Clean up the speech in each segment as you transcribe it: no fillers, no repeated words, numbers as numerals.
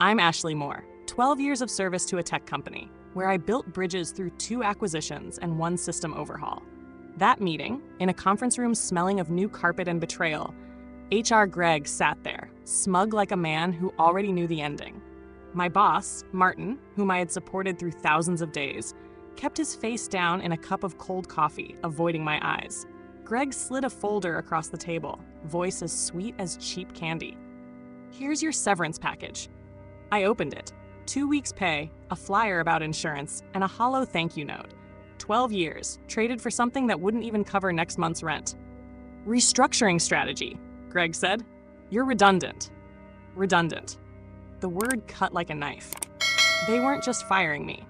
I'm Ashley Moore, 12 years of service to a tech company, where I built bridges through 2 acquisitions and 1 system overhaul. That meeting, in a conference room smelling of new carpet and betrayal, HR Greg sat there, smug like a man who already knew the ending. My boss, Martin, whom I had supported through thousands of days, kept his face down in a cup of cold coffee, avoiding my eyes. Greg slid a folder across the table, voice as sweet as cheap candy. "Here's your severance package." I opened it. 2 weeks' pay, a flyer about insurance, and a hollow thank you note. 12 years, traded for something that wouldn't even cover next month's rent. "Restructuring strategy," Greg said. "You're redundant." Redundant. The word cut like a knife. They weren't just firing me.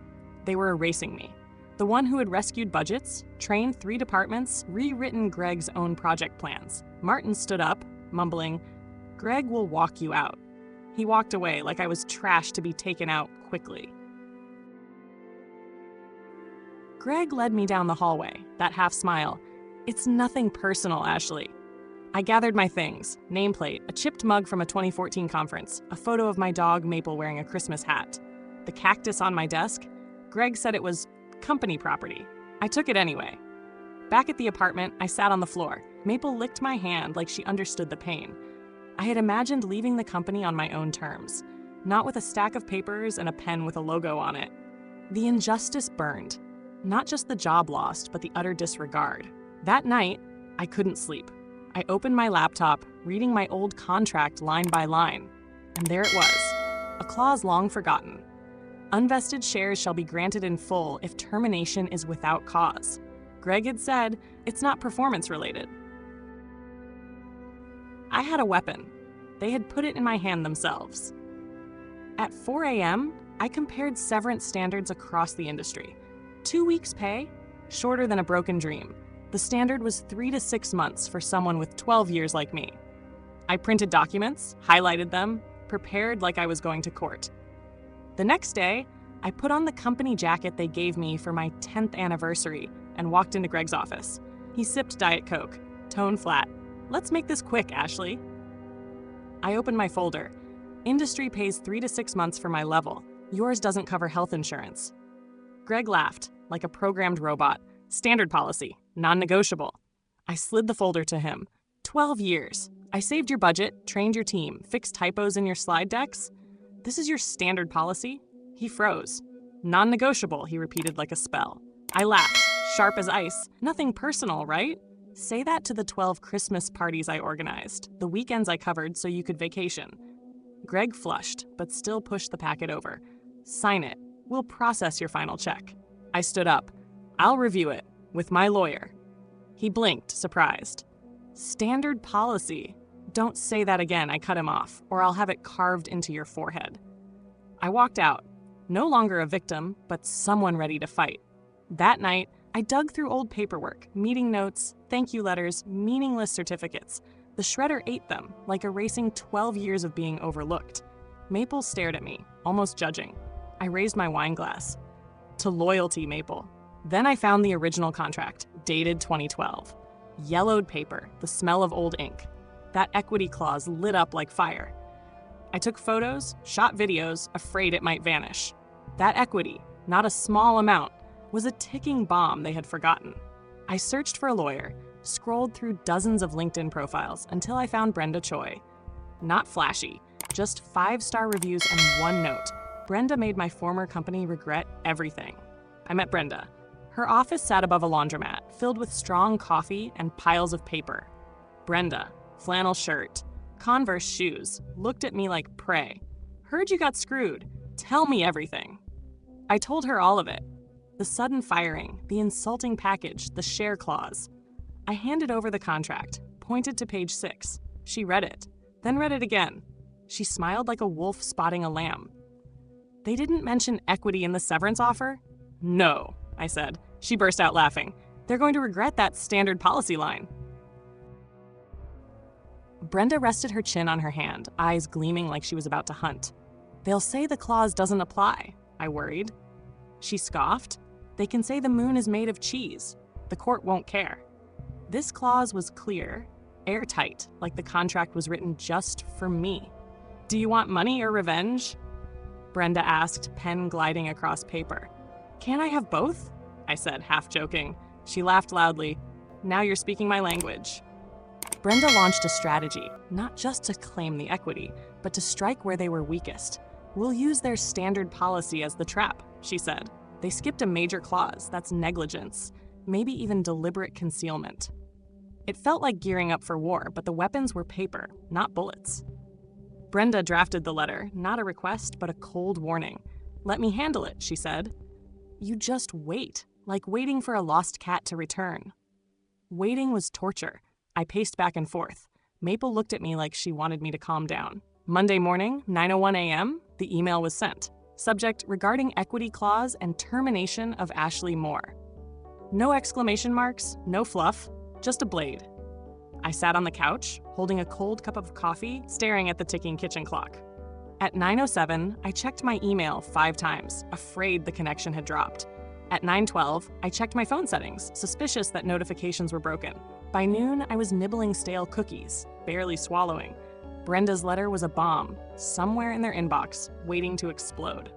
They were erasing me. The one who had rescued budgets, trained 3 departments, rewritten Greg's own project plans. Martin stood up, mumbling, "Greg will walk you out." He walked away like I was trash to be taken out quickly. Greg led me down the hallway, that half smile. "It's nothing personal, Ashley." I gathered my things, nameplate, a chipped mug from a 2014 conference, a photo of my dog Maple wearing a Christmas hat. The cactus on my desk, Greg said it was company property. I took it anyway. Back at the apartment, I sat on the floor. Maple licked my hand like she understood the pain. I had imagined leaving the company on my own terms, not with a stack of papers and a pen with a logo on it. The injustice burned. Not just the job lost, but the utter disregard. That night, I couldn't sleep. I opened my laptop, reading my old contract line by line, and there it was, a clause long forgotten. Unvested shares shall be granted in full if termination is without cause. Greg had said, it's not performance related. I had a weapon. They had put it in my hand themselves. At 4 a.m., I compared severance standards across the industry. 2 weeks' pay? Shorter than a broken dream. The standard was 3 to 6 months for someone with 12 years like me. I printed documents, highlighted them, prepared like I was going to court. The next day, I put on the company jacket they gave me for my 10th anniversary and walked into Greg's office. He sipped Diet Coke, tone flat. "Let's make this quick, Ashley." I opened my folder. Industry pays 3 to 6 months for my level. Yours doesn't cover health insurance. Greg laughed, like a programmed robot. "Standard policy, non-negotiable." I slid the folder to him. 12 years. I saved your budget, trained your team, fixed typos in your slide decks. This is your standard policy? He froze. "Non-negotiable," he repeated like a spell. I laughed, sharp as ice. "Nothing personal, right? Say that to the 12 Christmas parties I organized, the weekends I covered so you could vacation." Greg flushed, but still pushed the packet over. "Sign it. We'll process your final check." I stood up. "I'll review it, with my lawyer." He blinked, surprised. "Standard policy. Don't say that again," I cut him off, "or I'll have it carved into your forehead." I walked out, no longer a victim, but someone ready to fight. That night, I dug through old paperwork, meeting notes, thank you letters, meaningless certificates. The shredder ate them, like erasing 12 years of being overlooked. Maple stared at me, almost judging. I raised my wine glass. "To loyalty, Maple." Then I found the original contract, dated 2012. Yellowed paper, the smell of old ink. That equity clause lit up like fire. I took photos, shot videos, afraid it might vanish. That equity, not a small amount, was a ticking bomb they had forgotten. I searched for a lawyer, scrolled through dozens of LinkedIn profiles until I found Brenda Choi. Not flashy, just 5-star reviews and 1 note. Brenda made my former company regret everything. I met Brenda. Her office sat above a laundromat, filled with strong coffee and piles of paper. Brenda, flannel shirt, Converse shoes, looked at me like prey. "Heard you got screwed. Tell me everything." I told her all of it. The sudden firing, the insulting package, the share clause. I handed over the contract, pointed to page 6. She read it, then read it again. She smiled like a wolf spotting a lamb. "They didn't mention equity in the severance offer?" "No," I said. She burst out laughing. "They're going to regret that standard policy line." Brenda rested her chin on her hand, eyes gleaming like she was about to hunt. "They'll say the clause doesn't apply," I worried. She scoffed. "They can say the moon is made of cheese. The court won't care." This clause was clear, airtight, like the contract was written just for me. "Do you want money or revenge?" Brenda asked, pen gliding across paper. Can't I have both? I said, half joking. She laughed loudly. Now you're speaking my language. Brenda launched a strategy, not just to claim the equity, but to strike where they were weakest. We'll use their standard policy as the trap, she said. They skipped a major clause, that's negligence, maybe even deliberate concealment. It felt like gearing up for war, but the weapons were paper, not bullets. Brenda drafted the letter, not a request, but a cold warning. Let me handle it, she said. You just wait, like waiting for a lost cat to return. Waiting was torture. I paced back and forth. Maple looked at me like she wanted me to calm down. Monday morning, 9:01 a.m., the email was sent. Subject regarding equity clause and termination of Ashley Moore. No exclamation marks, no fluff, just a blade. I sat on the couch, holding a cold cup of coffee, staring at the ticking kitchen clock. At 9:07, I checked my email 5 times, afraid the connection had dropped. At 9:12, I checked my phone settings, suspicious that notifications were broken. By noon, I was nibbling stale cookies, barely swallowing. Brenda's letter was a bomb, somewhere in their inbox, waiting to explode.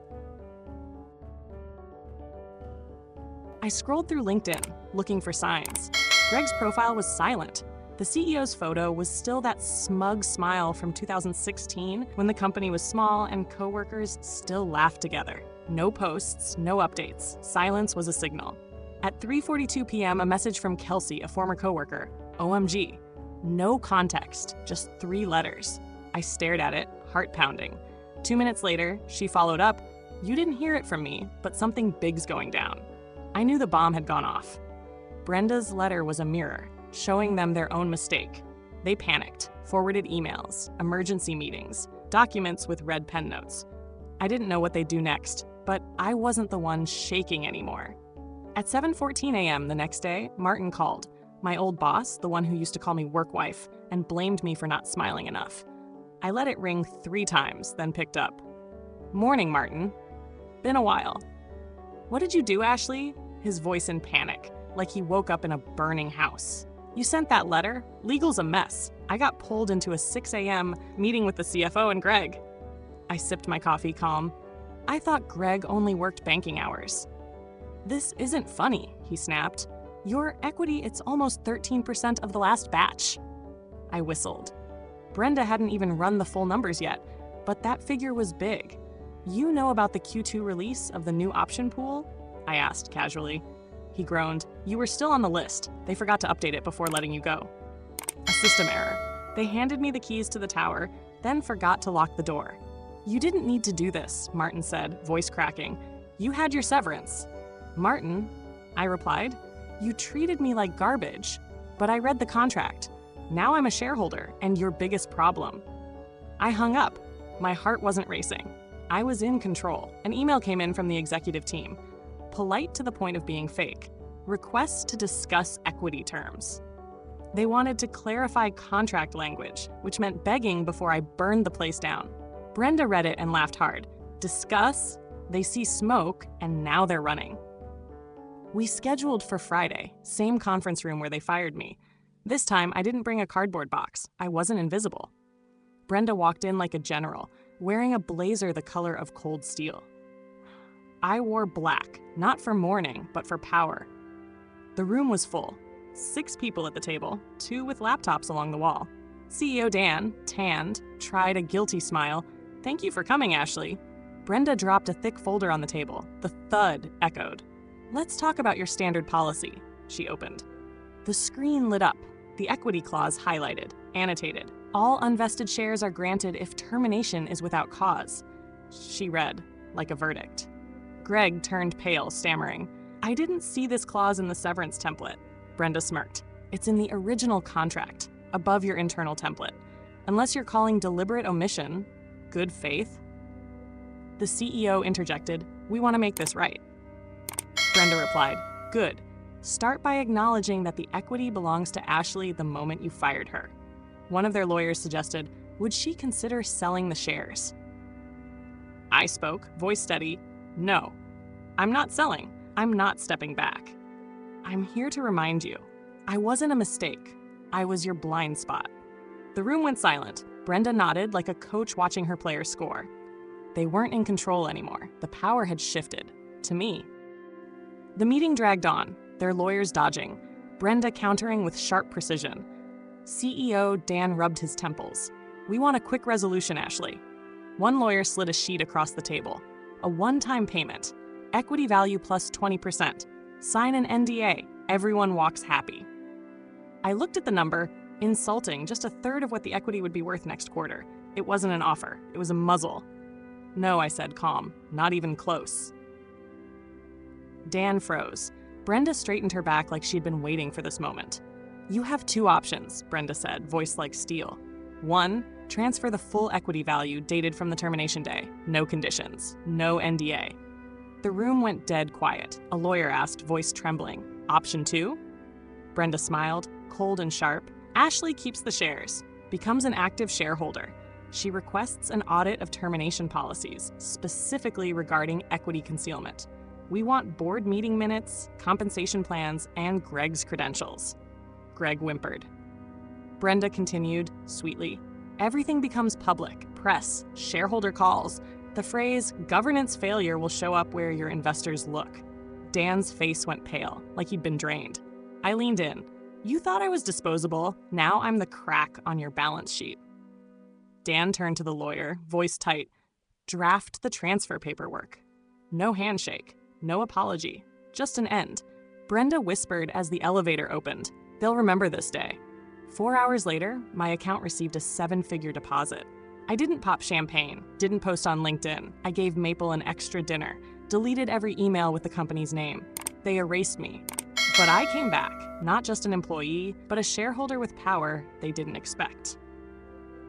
I scrolled through LinkedIn, looking for signs. Greg's profile was silent. The CEO's photo was still that smug smile from 2016 when the company was small and coworkers still laughed together. No posts, no updates. Silence was a signal. At 3:42 p.m., a message from Kelsey, a former coworker. OMG. No context, just 3 letters. I stared at it, heart pounding. 2 minutes later, she followed up, You didn't hear it from me, but something big's going down. I knew the bomb had gone off. Brenda's letter was a mirror, showing them their own mistake. They panicked, forwarded emails, emergency meetings, documents with red pen notes. I didn't know what they'd do next, but I wasn't the one shaking anymore. At 7:14 a.m. the next day, Martin called, my old boss, the one who used to call me work wife, and blamed me for not smiling enough. I let it ring 3 times, then picked up. Morning, Martin. Been a while. What did you do, Ashley? His voice in panic, like he woke up in a burning house. You sent that letter? Legal's a mess. I got pulled into a 6 a.m. meeting with the CFO and Greg. I sipped my coffee calm. I thought Greg only worked banking hours. This isn't funny, he snapped. Your equity, it's almost 13% of the last batch. I whistled. Brenda hadn't even run the full numbers yet, but that figure was big. You know about the Q2 release of the new option pool? I asked casually. He groaned. You were still on the list. They forgot to update it before letting you go. A system error. They handed me the keys to the tower, then forgot to lock the door. You didn't need to do this, Martin said, voice cracking. You had your severance. Martin, I replied, you treated me like garbage, but I read the contract. Now I'm a shareholder and your biggest problem. I hung up. My heart wasn't racing. I was in control. An email came in from the executive team. Polite to the point of being fake. Requests to discuss equity terms. They wanted to clarify contract language, which meant begging before I burned the place down. Brenda read it and laughed hard. Discuss? They see smoke, and now they're running. We scheduled for Friday, same conference room where they fired me. This time, I didn't bring a cardboard box. I wasn't invisible. Brenda walked in like a general, wearing a blazer the color of cold steel. I wore black, not for mourning, but for power. The room was full. 6 people at the table, 2 with laptops along the wall. CEO Dan, tanned, tried a guilty smile. Thank you for coming, Ashley. Brenda dropped a thick folder on the table. The thud echoed. Let's talk about your standard policy, she opened. The screen lit up, the equity clause highlighted, annotated. All unvested shares are granted if termination is without cause. She read, like a verdict. Greg turned pale, stammering. I didn't see this clause in the severance template. Brenda smirked. It's in the original contract, above your internal template. Unless you're calling deliberate omission good faith. The CEO interjected, we want to make this right. Brenda replied, good. Start by acknowledging that the equity belongs to Ashley the moment you fired her. One of their lawyers suggested, would she consider selling the shares? I spoke, voice steady, no. I'm not selling. I'm not stepping back. I'm here to remind you, I wasn't a mistake. I was your blind spot. The room went silent. Brenda nodded like a coach watching her players score. They weren't in control anymore. The power had shifted to me. The meeting dragged on, their lawyers dodging, Brenda countering with sharp precision. CEO Dan rubbed his temples. "We want a quick resolution, Ashley." One lawyer slid a sheet across the table. "A one-time payment. Equity value plus 20%. Sign an NDA. Everyone walks happy." I looked at the number, insulting, just a third of what the equity would be worth next quarter. It wasn't an offer. It was a muzzle. "No," I said, calm. "Not even close." Dan froze. Brenda straightened her back like she'd been waiting for this moment. "You have two options," Brenda said, voice like steel. "One, transfer the full equity value dated from the termination day. No conditions. No NDA." The room went dead quiet. A lawyer asked, voice trembling. "Option two?" Brenda smiled, cold and sharp. "Ashley keeps the shares, becomes an active shareholder. She requests an audit of termination policies, specifically regarding equity concealment. We want board meeting minutes, compensation plans, and Greg's credentials." Greg whimpered. Brenda continued, sweetly. "Everything becomes public, press, shareholder calls. The phrase, governance failure will show up where your investors look." Dan's face went pale, like he'd been drained. I leaned in. "You thought I was disposable. Now I'm the crack on your balance sheet." Dan turned to the lawyer, voice tight. "Draft the transfer paperwork." No handshake. No apology, just an end. Brenda whispered as the elevator opened. "They'll remember this day." 4 hours later, my account received a 7-figure deposit. I didn't pop champagne, didn't post on LinkedIn. I gave Maple an extra dinner, deleted every email with the company's name. They erased me. But I came back, not just an employee, but a shareholder with power they didn't expect.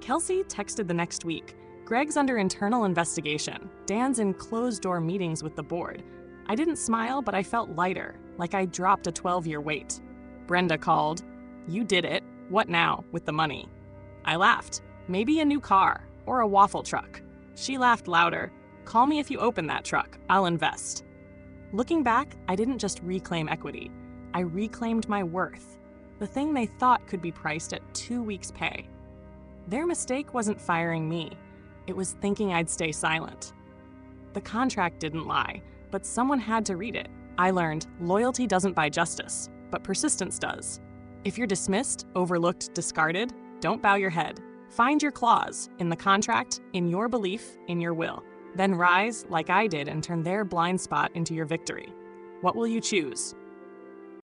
Kelsey texted the next week. "Greg's under internal investigation. Dan's in closed-door meetings with the board." I didn't smile, but I felt lighter, like I dropped a 12-year weight. Brenda called. "You did it. What now, with the money?" I laughed. "Maybe a new car, or a waffle truck." She laughed louder. "Call me if you open that truck. I'll invest." Looking back, I didn't just reclaim equity. I reclaimed my worth, the thing they thought could be priced at 2 weeks' pay. Their mistake wasn't firing me. It was thinking I'd stay silent. The contract didn't lie, but someone had to read it. I learned loyalty doesn't buy justice, but persistence does. If you're dismissed, overlooked, discarded, don't bow your head. Find your clause in the contract, in your belief, in your will. Then rise, like I did, and turn their blind spot into your victory. What will you choose?